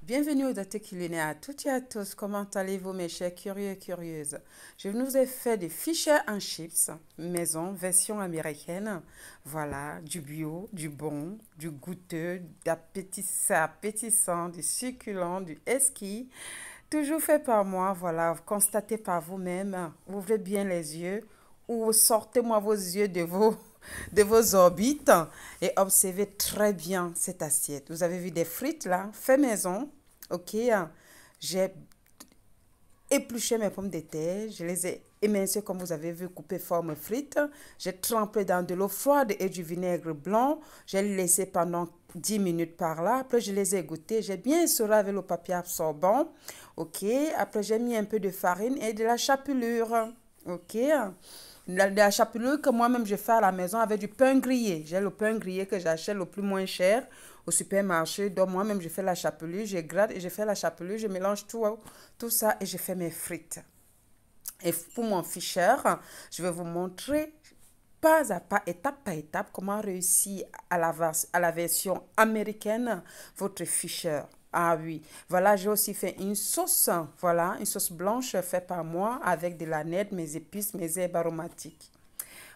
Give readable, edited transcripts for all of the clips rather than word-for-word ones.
Bienvenue au Doté Culinaire à toutes et à tous. Comment allez-vous mes chers curieux et curieuses? Je vous ai fait des fish and chips maison, version américaine. Voilà, du bio, du bon, du goûteux, appétissant, du succulent, du esquis. Toujours fait par moi, voilà, constatez par vous-même. Ouvrez bien les yeux ou sortez-moi vos yeux de vos orbites et observez très bien cette assiette. Vous avez vu des frites là, fait maison, ok. J'ai épluché mes pommes de terre, je les ai émincées comme vous avez vu, coupées forme frites. J'ai trempé dans de l'eau froide et du vinaigre blanc. J'ai laissé pendant 10 minutes par là. Après, je les ai goûtées. J'ai bien essoré avec le papier absorbant. Ok. Après, j'ai mis un peu de farine et de la chapelure. Ok. La chapelure que moi-même je fais à la maison avec du pain grillé. J'ai le pain grillé que j'achète le plus moins cher au supermarché. Donc moi-même je fais la chapelure, je gratte et je fais la chapelure, je mélange tout ça et je fais mes frites. Et pour mon ficher, je vais vous montrer pas à pas, étape par étape, comment réussir à la version américaine votre ficher. Ah oui, voilà, j'ai aussi fait une sauce, voilà, une sauce blanche faite par moi avec de la nette, mes épices, mes herbes aromatiques.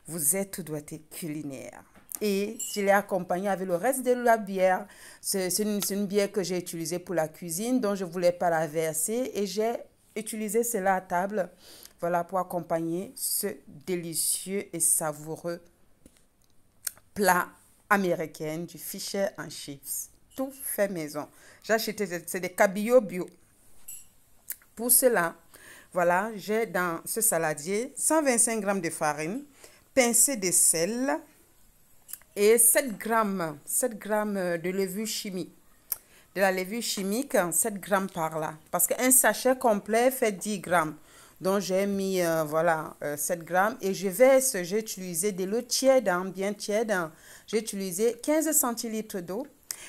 Vous êtes tout doigté culinaire. Et je l'ai accompagné avec le reste de la bière. C'est une bière que j'ai utilisée pour la cuisine, dont je ne voulais pas la verser. Et j'ai utilisé cela à table, voilà, pour accompagner ce délicieux et savoureux plat américain du fish and chips. Tout fait maison. J'ai acheté, c'est des cabillaud bio. Pour cela, voilà, j'ai dans ce saladier 125 grammes de farine, pincée de sel et 7 grammes de levure chimique. De la levure chimique, 7 grammes par là. Parce qu'un sachet complet fait 10 grammes. Donc, j'ai mis, voilà, 7 grammes. Et j'ai utilisé de l'eau tiède, hein, bien tiède. J'ai utilisé 15 centilitres d'eau.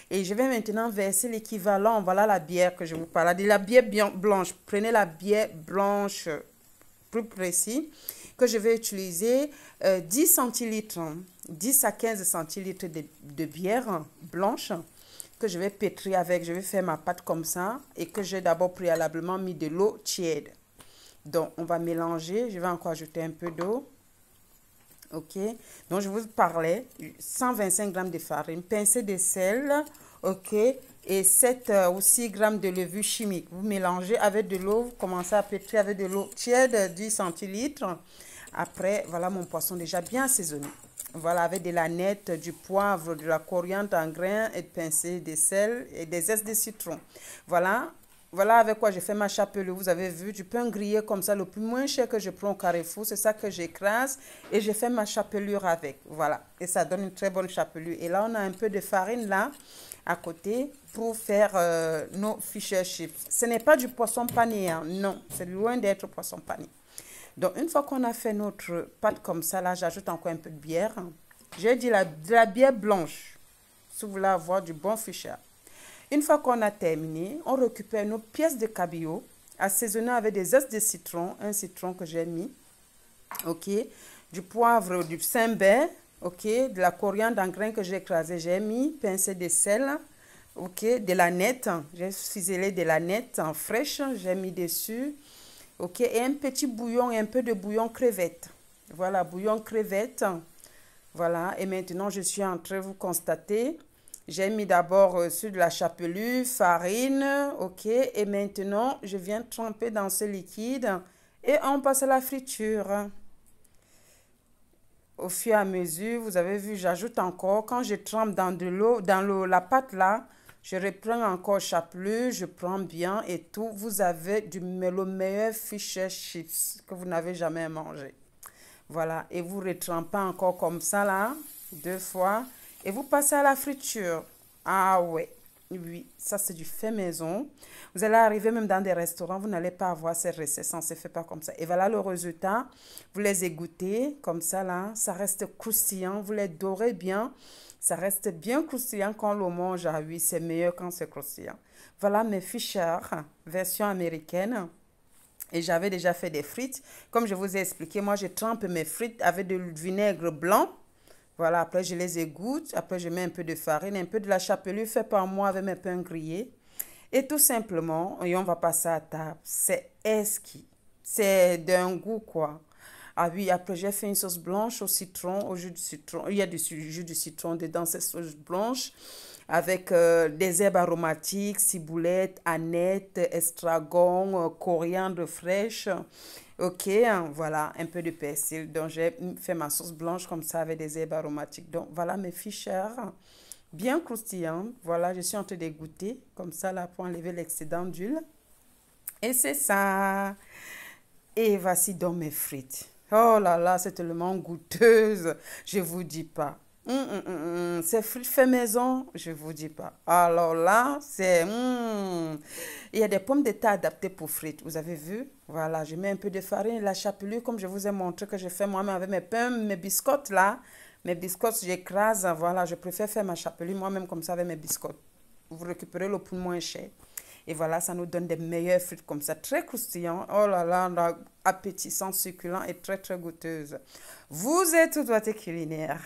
Et je vais maintenant verser l'équivalent, voilà la bière que je vous parle, de la bière blanche. Prenez la bière blanche, plus précis, que je vais utiliser 10 centilitres, 10 à 15 centilitres de bière blanche que je vais pétrir avec. Je vais faire ma pâte comme ça et que j'ai d'abord préalablement mis de l'eau tiède. Donc, on va mélanger. Je vais encore ajouter un peu d'eau. Ok, donc je vous parlais 125 grammes de farine, pincée de sel, ok, et 7 ou 6 grammes de levure chimique. Vous mélangez avec de l'eau, vous commencez à pétrir avec de l'eau tiède, 10 centilitres. Après, voilà mon poisson déjà bien assaisonné. Voilà, avec de la nette, du poivre, de la coriandre en grains et de pincée de sel et des zestes de citron. Voilà. Voilà avec quoi j'ai fait ma chapelure. Vous avez vu, du pain grillé comme ça, le plus moins cher que je prends au Carrefour. C'est ça que j'écrase et j'ai fait ma chapelure avec. Voilà. Et ça donne une très bonne chapelure. Et là, on a un peu de farine là, à côté, pour faire nos fish and chips. Ce n'est pas du poisson pané, hein. Non, c'est loin d'être poisson pané. Donc, une fois qu'on a fait notre pâte comme ça, là, j'ajoute encore un peu de bière. J'ai dit de la bière blanche, si vous voulez avoir du bon fish. Une fois qu'on a terminé, on récupère nos pièces de cabillaud, assaisonnées avec des zestes de citron, un citron que j'ai mis, ok, du poivre, du Saint-Bert, ok, de la coriandre en grains que j'ai écrasé, j'ai mis, pincée de sel, ok, de la nette, j'ai ciselé de la nette en fraîche, j'ai mis dessus, ok, et un petit bouillon et un peu de bouillon crevette. Voilà, bouillon crevette, voilà, et maintenant je suis en train de vous constater. J'ai mis d'abord sur de la chapelure, farine, ok. Et maintenant, je viens tremper dans ce liquide et on passe à la friture. Au fur et à mesure, vous avez vu, j'ajoute encore. Quand je trempe dans de l'eau, la pâte là, je reprends encore chapelure, je prends bien et tout. Vous avez le meilleur fish and chips que vous n'avez jamais mangé. Voilà, et vous retrempez encore comme ça là, 2 fois. Et vous passez à la friture. Ah ouais, oui, ça c'est du fait maison. Vous allez arriver même dans des restaurants, vous n'allez pas avoir ces recettes, ça ne se fait pas comme ça. Et voilà le résultat. Vous les égouttez comme ça là, ça reste croustillant. Vous les dorez bien, ça reste bien croustillant quand on le mange. Ah oui, c'est meilleur quand c'est croustillant. Voilà mes Fisher, version américaine. Et j'avais déjà fait des frites. Comme je vous ai expliqué, moi je trempe mes frites avec du vinaigre blanc. Voilà, après je les égoutte. Après je mets un peu de farine, un peu de la chapelure fait par moi avec mes pains grillés. Et tout simplement, et on va passer à table. C'est exquis. C'est d'un goût, quoi. Ah oui, après j'ai fait une sauce blanche au citron, au jus de citron. Il y a du jus de citron dedans, cette sauce blanche, avec des herbes aromatiques, ciboulette, aneth, estragon, coriandre fraîche. Ok, hein, voilà, un peu de persil. Donc j'ai fait ma sauce blanche comme ça avec des herbes aromatiques. Donc voilà mes fiches chères, bien croustillantes. Voilà, je suis en train de goûter comme ça là pour enlever l'excédent d'huile. Et c'est ça. Et voici donc mes frites. Oh là là, c'est tellement goûteuse. Je vous dis pas. Ces frites fait maison, je vous dis pas. Alors là, c'est... Il y a des pommes de terre adaptées pour frites. Vous avez vu? Voilà, je mets un peu de farine, la chapelure, comme je vous ai montré que je fais moi-même avec mes pains, mes biscottes là. Mes biscottes, j'écrase. Voilà, je préfère faire ma chapelure moi-même comme ça avec mes biscottes. Vous récupérez le prix moins cher. Et voilà, ça nous donne des meilleures frites comme ça, très croustillant. Oh là là, appétissant, succulent et très très goûteuse. Vous êtes tout doigté culinaire.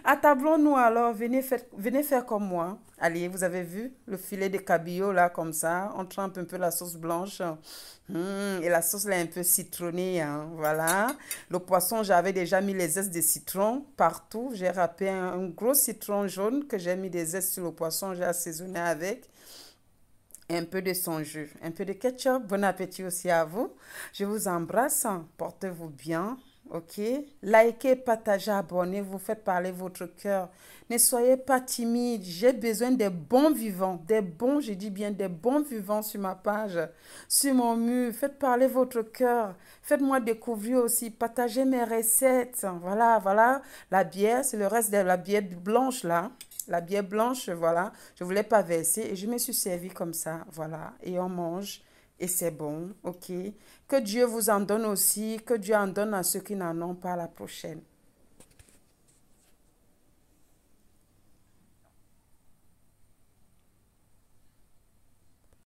Attablons-nous alors, venez faire comme moi. Allez, vous avez vu le filet de cabillaud là comme ça. On trempe un peu la sauce blanche. Et la sauce là est un peu citronnée, hein, voilà. Le poisson, j'avais déjà mis les zestes de citron partout. J'ai râpé un gros citron jaune que j'ai mis des zestes sur le poisson. J'ai assaisonné avec un peu de son jus, un peu de ketchup. Bon appétit aussi à vous. Je vous embrasse. Portez-vous bien. Ok? Likez, partagez, abonnez-vous. Faites parler votre cœur. Ne soyez pas timide. J'ai besoin des bons vivants. Des bons, je dis bien des bons vivants sur ma page, sur mon mur. Faites parler votre cœur. Faites-moi découvrir aussi. Partagez mes recettes. Voilà, voilà. La bière, c'est le reste de la bière blanche là. La bière blanche, voilà, je ne voulais pas verser et je me suis servi comme ça, voilà. Et on mange et c'est bon, ok. Que Dieu vous en donne aussi, que Dieu en donne à ceux qui n'en ont pas la prochaine.